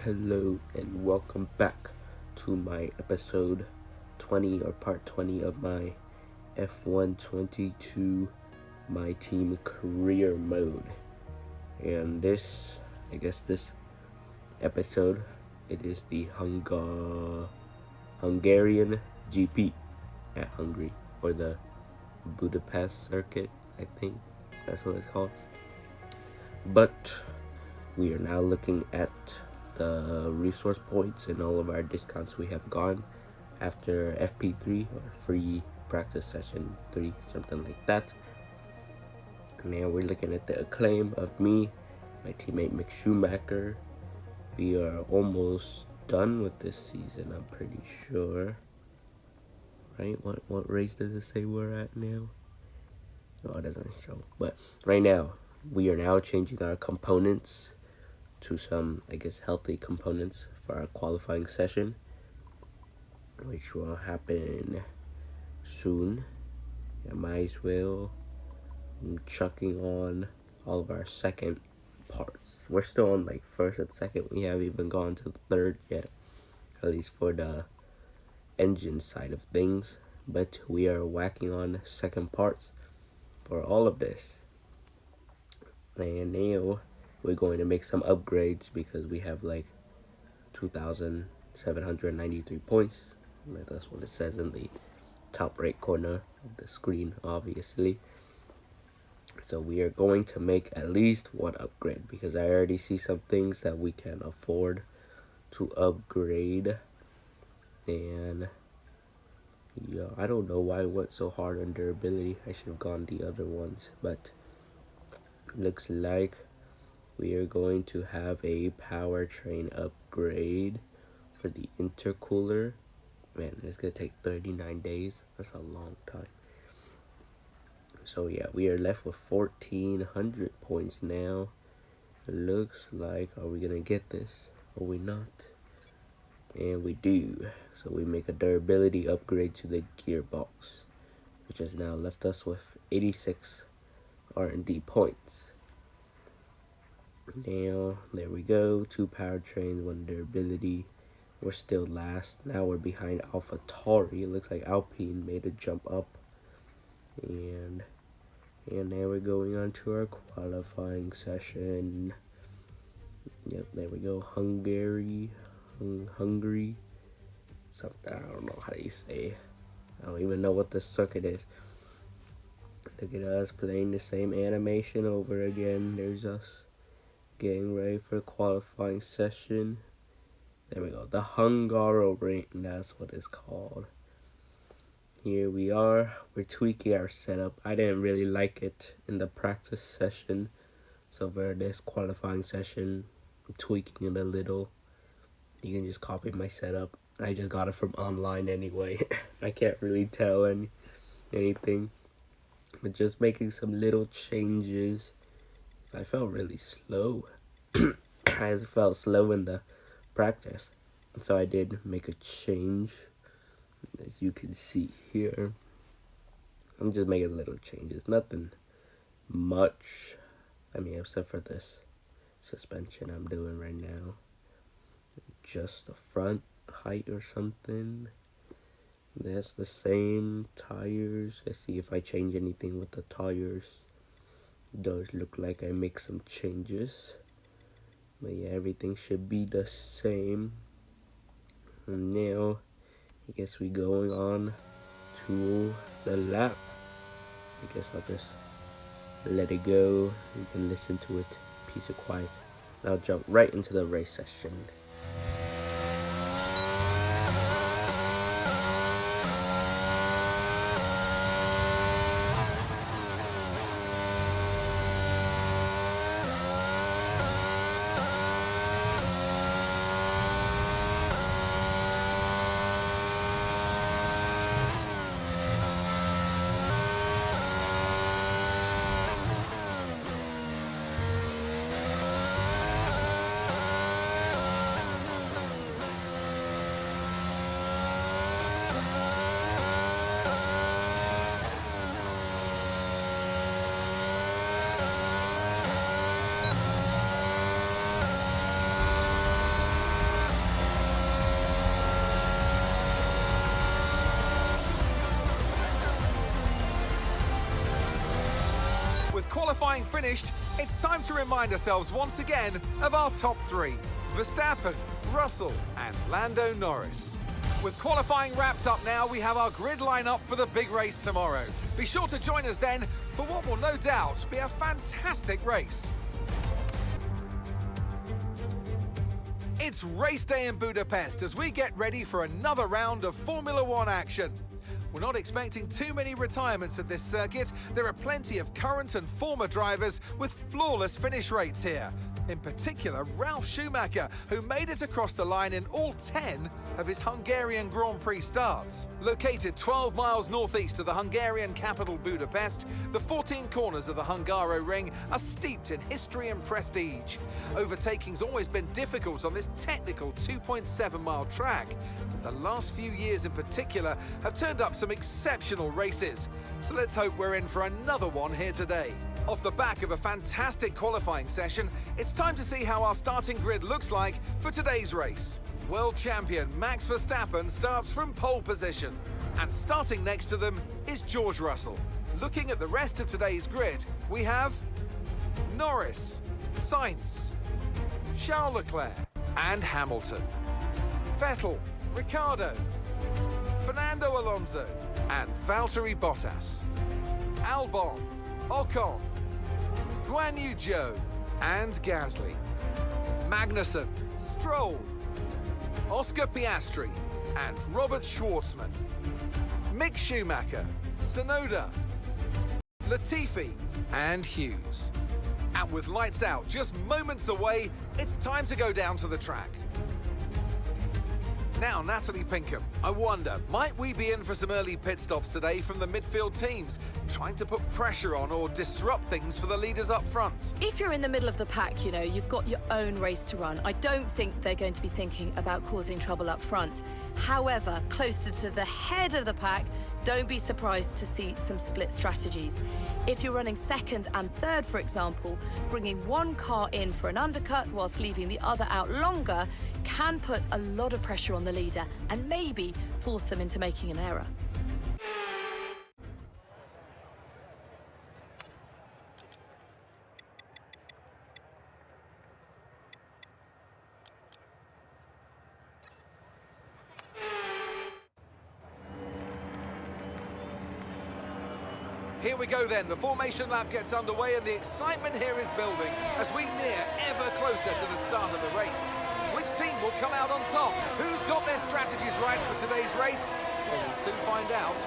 Hello and welcome back to my episode 20 or part 20 of my F122 My Team career mode. And this episode, it is the Hungarian GP at Hungary, or the Budapest circuit, I think that's what it's called. But we are now looking at the resource points and all of our discounts we have gone after FP3 or free practice session 3, something like that. Now we're looking at the acclaim of me, my teammate Mick Schumacher. We are almost done with this season, I'm pretty sure. Right? What race does it say we're at now? No, it doesn't show. But right now, we are now changing our components to some, healthy components for our qualifying session, which will happen soon. I might as well chucking on all of our second parts. We're still on first and second. We haven't even gone to the third yet, at least for the engine side of things. But we are whacking on second parts for all of this. And now we're going to make some upgrades because we have 2,793 points. That's what it says in the top right corner of the screen, obviously. So we are going to make at least one upgrade because I already see some things that we can afford to upgrade. And yeah, I don't know why it went so hard on durability. I should have gone the other ones, but looks like we are going to have a powertrain upgrade for the intercooler. Man, it's gonna take 39 days. That's a long time. So yeah, we are left with 1,400 points now. It looks like, are we gonna get this? Or we not? And we do. So we make a durability upgrade to the gearbox, which has now left us with 86 R&D points. Now, there we go. 2 powertrains, 1 durability. We're still last. Now we're behind AlphaTauri. It looks like Alpine made a jump up. And now we're going on to our qualifying session. Yep, there we go. Hungary. Something, I don't know how you say. I don't even know what the circuit is. Look at us playing the same animation over again. There's us getting ready for a qualifying session. There we go. The Hungaroring, that's what it's called. Here we are. We're tweaking our setup. I didn't really like it in the practice session. So for this qualifying session, I'm tweaking it a little. You can just copy my setup. I just got it from online anyway. I can't really tell anything. But just making some little changes. I felt really slow. I just felt slow in the practice. So I did make a change. As you can see here. I'm just making little changes. Nothing much. I mean, except for this suspension I'm doing right now. Just the front height or something. That's the same. Tires. Let's see if I change anything with the tires. It does look like I make some changes. But yeah, everything should be the same. And now, I guess we're going on to the lap. I guess I'll just let it go. You can listen to it. Peace of quiet. I'll jump right into the race session. qualifying finished, it's time to remind ourselves once again of our top three: Verstappen, Russell and Lando Norris. With qualifying wrapped up now, we have our grid lineup for the big race tomorrow. Be sure to join us then for what will no doubt be a fantastic race. It's race day in Budapest as we get ready for another round of Formula One action. We're not expecting too many retirements at this circuit. There are plenty of current and former drivers with flawless finish rates here. In particular, Ralf Schumacher, who made it across the line in all 10 of his Hungarian Grand Prix starts. Located 12 miles northeast of the Hungarian capital Budapest, the 14 corners of the Hungaroring are steeped in history and prestige. Overtaking's always been difficult on this technical 2.7-mile track. The last few years in particular have turned up some exceptional races. So let's hope we're in for another one here today. Off the back of a fantastic qualifying session, it's time to see how our starting grid looks like for today's race. World champion Max Verstappen starts from pole position. And starting next to them is George Russell. Looking at the rest of today's grid, we have Norris, Sainz, Charles Leclerc and Hamilton, Vettel, Ricciardo, Fernando Alonso and Valtteri Bottas, Albon, Ocon, Guan Yu Zhou and Gasly, Magnussen, Stroll, Oscar Piastri and Robert Schwartzman, Mick Schumacher, Tsunoda, Latifi and Hughes. And with lights out just moments away, it's time to go down to the track. Now, Natalie Pinkham, I wonder, might we be in for some early pit stops today from the midfield teams, trying to put pressure on or disrupt things for the leaders up front? If you're in the middle of the pack, you know, you've got your own race to run. I don't think they're going to be thinking about causing trouble up front. However, closer to the head of the pack, don't be surprised to see some split strategies. If you're running second and third, for example, bringing one car in for an undercut whilst leaving the other out longer can put a lot of pressure on the leader and maybe force them into making an error. Here we go then, the formation lap gets underway and the excitement here is building as we near ever closer to the start of the race. Which team will come out on top? Who's got their strategies right for today's race? Well, we'll soon find out.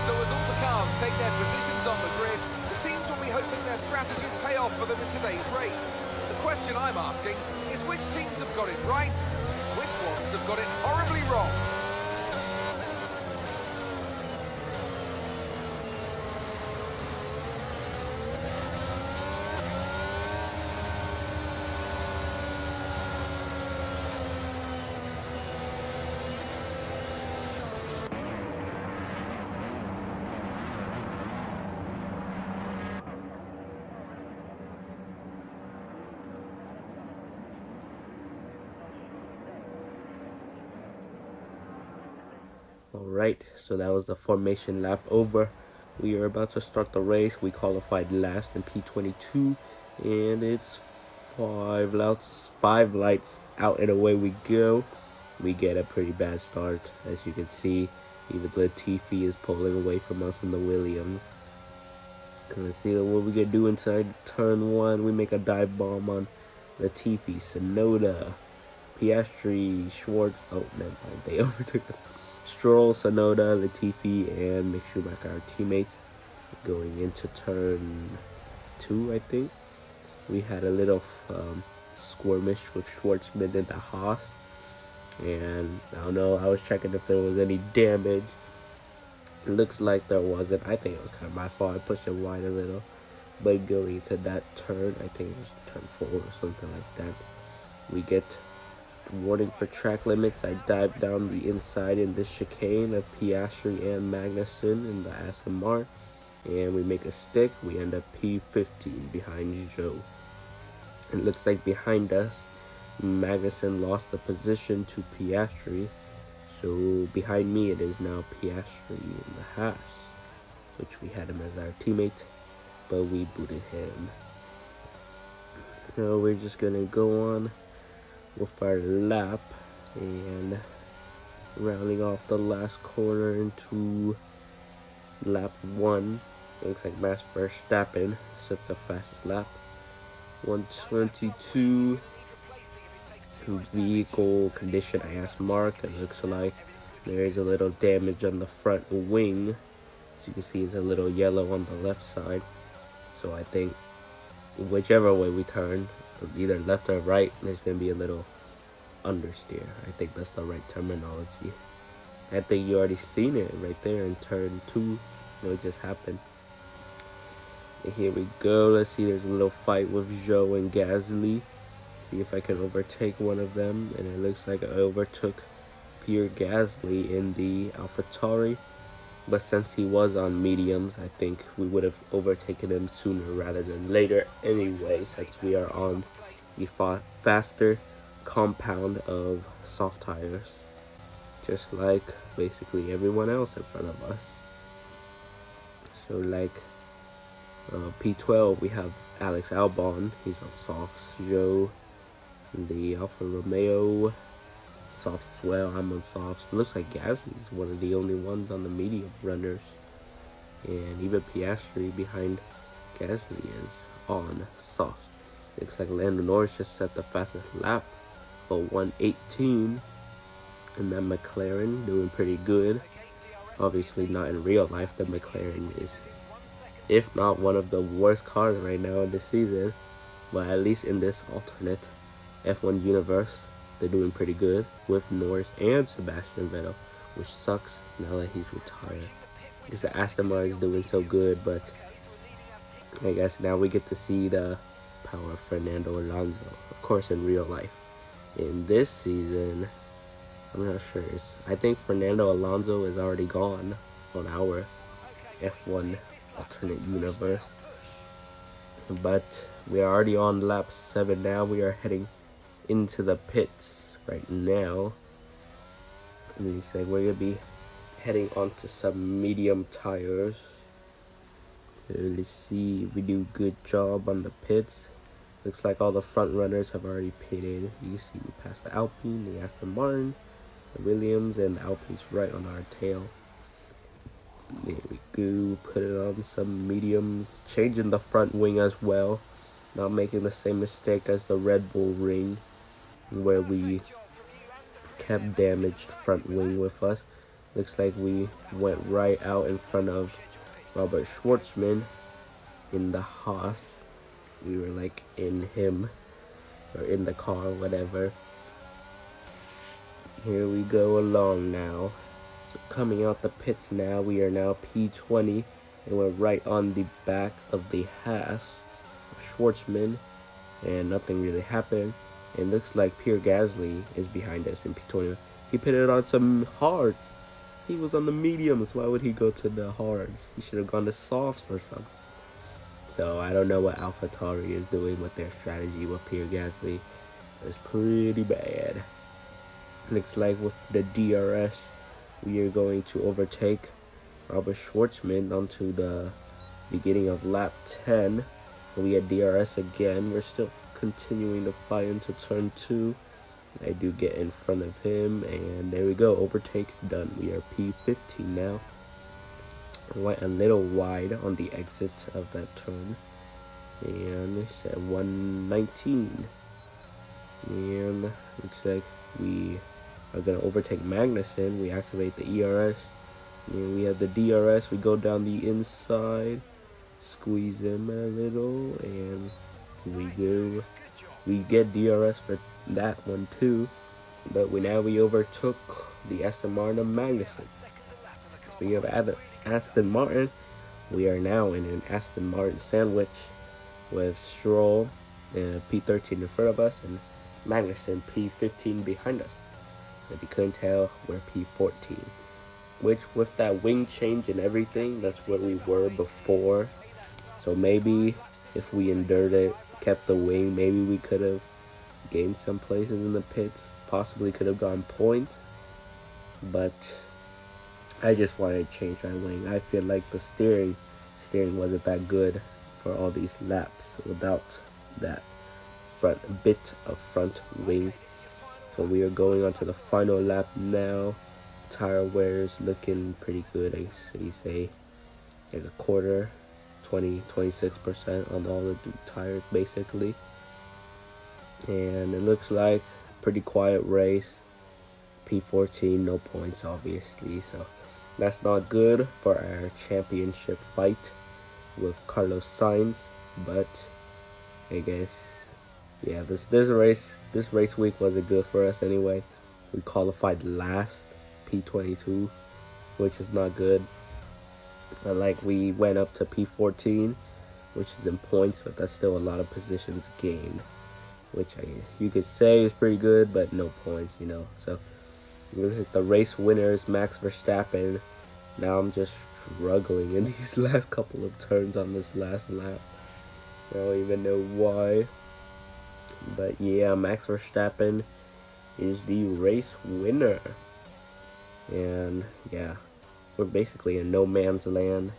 So as all the cars take their positions on the grid, the teams will be hoping their strategies pay off for them in today's race. The question I'm asking is which teams have got it right, which ones have got it horribly wrong? Alright, so that was the formation lap over. We are about to start the race. We qualified last in P22 and it's five lights out and away we go. We get a pretty bad start, as you can see. Even Latifi is pulling away from us in the Williams. And let's see what we can do inside turn one. We make a dive bomb on Latifi, Tsunoda, Piastri, Schwartz. Oh, never mind, they overtook us. Stroll, Tsunoda, Latifi, and Mick Schumacher, our teammates. Going into turn two, I think. We had a little skirmish with Schwartzman and the Haas. And I don't know, I was checking if there was any damage. It looks like there wasn't. I think it was kind of my fault. I pushed it wide a little. But going to that turn, I think it was turn 4 or something like that, we get warning for track limits. I dive down the inside in the chicane of Piastri and Magnussen in the SMR, and we make a stick. We end up P15 behind Zhou. It looks like behind us Magnussen lost the position to Piastri. So behind me it is now Piastri in the Haas, which we had him as our teammate, but we booted him. So we're just gonna go on with our lap and rounding off the last corner into lap 1. Looks like Max Verstappen set the fastest lap. 122. Vehicle condition, I asked Mark. It looks like there is a little damage on the front wing. As you can see, it's a little yellow on the left side. So I think whichever way we turn, either left or right, there's going to be a little understeer. I think that's the right terminology. I think you already seen it right there in turn 2. It just happened. And here we go. Let's see, there's a little fight with Joe and Gasly. See if I can overtake one of them. And it looks like I overtook Pierre Gasly in the AlphaTauri. But since he was on mediums, I think we would have overtaken him sooner rather than later anyway, since we are on the faster compound of soft tires, just like basically everyone else in front of us. So like P12, we have Alex Albon, he's on softs. Joe, the Alfa Romeo, soft as well. I'm on softs. It looks like Gasly is one of the only ones on the medium runners, and even Piastri behind Gasly is on soft. Looks like Lando Norris just set the fastest lap, but 118, and then McLaren doing pretty good. Obviously not in real life. The McLaren is, if not one of the worst cars right now in the season, but at least in this alternate F1 universe, they're doing pretty good with Norris and Sebastian Vettel, which sucks now that he's retired. Because the Aston Martin is doing so good, but I guess now we get to see the power of Fernando Alonso, of course, in real life. In this season, I'm not sure. I think Fernando Alonso is already gone on our F1 alternate universe. But we are already on lap 7 now. We are heading into the pits right now. And looks like we're going to be heading onto some medium tires. So let's see if we do a good job on the pits. Looks like all the front runners have already pitted. You can see we passed the Alpine, the Aston Martin, the Williams, and the Alpine's right on our tail. There we go. Put it on some mediums. Changing the front wing as well. Not making the same mistake as the Red Bull ring, where we kept damaged front wing with us. Looks like we went right out in front of Robert Schwartzman in the Haas. We were like in him, or in the car, whatever. Here we go along now. So coming out the pits now, we are now P20, and we're right on the back of the Haas, Schwartzman, and nothing really happened. It looks like Pierre Gasly is behind us in P20. He pitted on some hards. He was on the mediums. Why would he go to the hards? He should have gone to softs or something. So I don't know what AlphaTauri is doing with their strategy with Pierre Gasly. It's pretty bad. Looks like with the DRS, we are going to overtake Robert Schwartzman onto the beginning of lap 10. We had DRS again. We're still continuing to fight into turn 2. I do get in front of him, and there we go. Overtake done. We are P15 now. Went a little wide on the exit of that turn, and it's at 119. And looks like we are gonna overtake Magnussen. We activate the ERS, and we have the DRS. We go down the inside, squeeze him a little, and we go. We get DRS for that one too, but we overtook the Aston Martin of Magnussen. Speaking of Aston Martin, we are now in an Aston Martin sandwich with Stroll and P13 in front of us and Magnussen P15 behind us. So if you couldn't tell, we're P14, which with that wing change and everything, that's where we were before. So maybe if we endured it, kept the wing, maybe we could have gained some places in the pits, possibly could have gotten points, but I just wanted to change my wing. I feel like the steering wasn't that good for all these laps without that bit of front wing. So we are going on to the final lap now. Tire wear is looking pretty good. I say like a quarter, 26% on all the tires basically. And it looks like a pretty quiet race. P14, no points obviously, so that's not good for our championship fight with Carlos Sainz. But I guess, yeah, this race week wasn't good for us anyway. We qualified last, P22, which is not good. But like, we went up to P14, which is in points, but that's still a lot of positions gained, which you could say is pretty good, but no points, you know. So looks like the race winner is Max Verstappen. Now I'm just struggling in these last couple of turns on this last lap. I don't even know why. But yeah, Max Verstappen is the race winner. And yeah, we're basically in no man's land.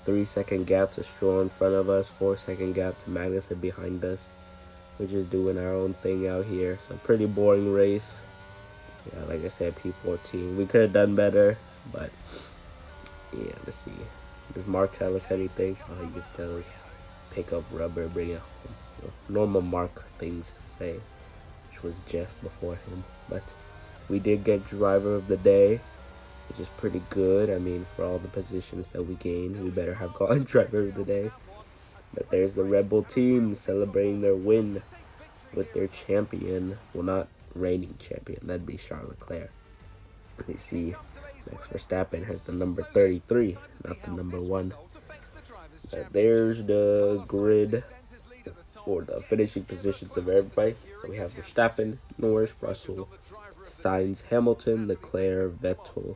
3-second gap to Stroll in front of us, 4-second gap to Magnussen behind us. We're just doing our own thing out here. So pretty boring race. Yeah, like I said, P14. We could have done better, but yeah, let's see. Does Mark tell us anything? Oh, he just tells us pick up rubber, bring it home. Normal Mark things to say, which was Jeff before him. But we did get driver of the day, which is pretty good. I mean, for all the positions that we gained, we better have gotten driver of the day. But there's the Red Bull team celebrating their win with their champion. Well, not reigning champion, that'd be Charles Leclerc. You see, Max Verstappen has the number 33, not the number 1. There's the grid or the finishing positions of everybody. So we have Verstappen, Norris, Russell, Sainz, Hamilton, Leclerc, Vettel,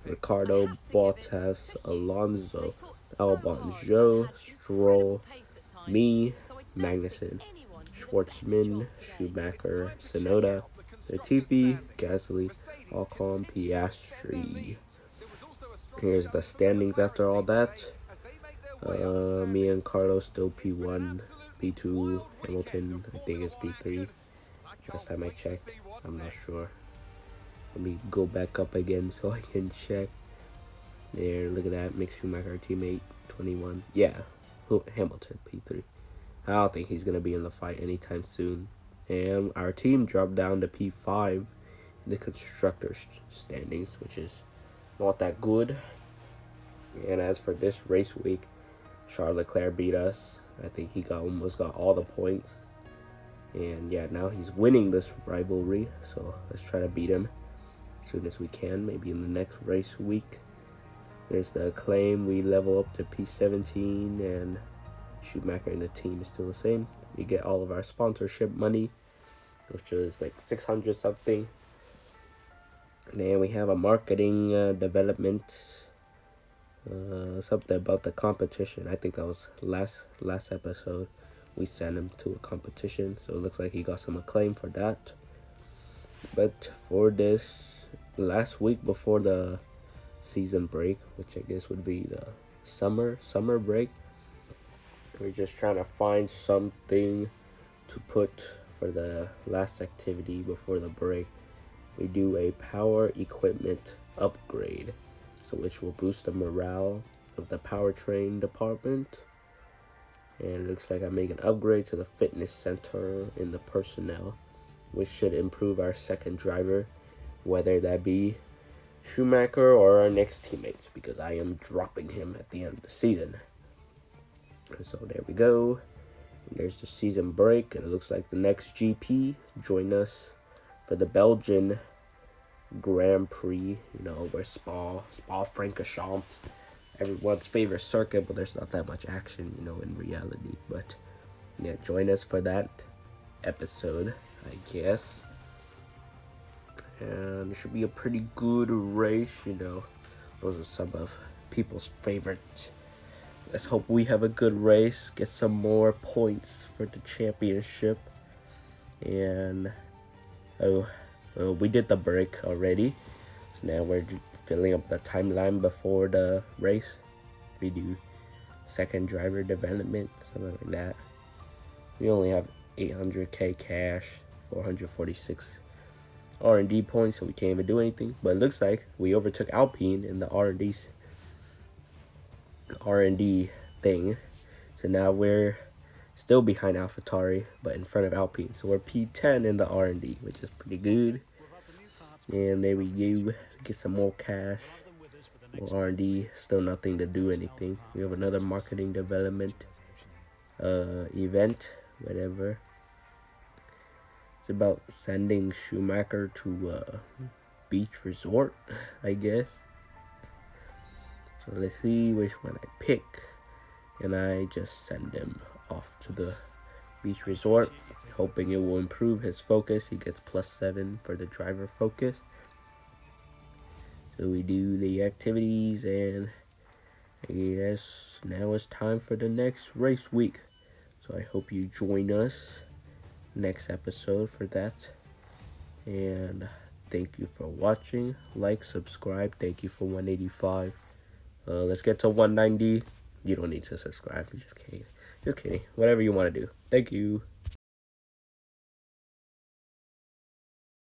Ricardo, Bottas, Alonso, Albon, Joe, Stroll, me, Magnussen, Schwartzman, Schumacher, Sonoda, Latifi, Gasly, Ocon, Piastri. Here's the standings after all that. Me and Carlos still P1, P2, Hamilton, I think it's P3. Last time I checked, I'm not sure. Let me go back up again so I can check. There, look at that, Mick Schumacher, teammate, 21. Yeah, Hamilton, P3. I don't think he's going to be in the fight anytime soon. And our team dropped down to P5 in the constructors standings, which is not that good. And as for this race week, Charles Leclerc beat us. I think he almost got all the points. And yeah, now he's winning this rivalry. So let's try to beat him as soon as we can, maybe in the next race week. There's the acclaim. We level up to P17, and Schumacher and the team is still the same. We get all of our sponsorship money, which is like 600 something. And then we have a marketing development, something about the competition. I think that was last episode. We sent him to a competition, so it looks like he got some acclaim for that. But for this last week before the season break, which I guess would be the summer break, we're just trying to find something to put for the last activity before the break. We do a power equipment upgrade, so which will boost the morale of the powertrain department. And it looks like I make an upgrade to the fitness center in the personnel, which should improve our second driver, whether that be Schumacher or our next teammates, because I am dropping him at the end of the season. So there we go. And there's the season break, and it looks like the next GP join us for the Belgian Grand Prix. You know, where Spa-Francorchamps, everyone's favorite circuit, but there's not that much action, you know, in reality. But yeah, join us for that episode, I guess. And it should be a pretty good race, you know. Those are some of people's favorites. Let's hope we have a good race, get some more points for the championship. And we did the break already, so now we're filling up the timeline before the race. We do second driver development, something like that. We only have 800k cash, 446 R&D points, so we can't even do anything. But it looks like we overtook Alpine in the R&D thing, so now we're still behind AlphaTauri, but in front of Alpine. So we're P10 in the R&D, which is pretty good. And there we go. Get some more cash. More R&D. Still nothing to do anything. We have another marketing development event, whatever. It's about sending Schumacher to a beach resort, I guess. So let's see which one I pick. And I just send him off to the beach resort, hoping it will improve his focus. He gets +7 for the driver focus. So we do the activities, and I guess now it's time for the next race week. So I hope you join us next episode for that. And thank you for watching. Like, subscribe. Thank you for 185. Let's get to 190. You don't need to subscribe. Just kidding. Just kidding. Whatever you want to do. Thank you.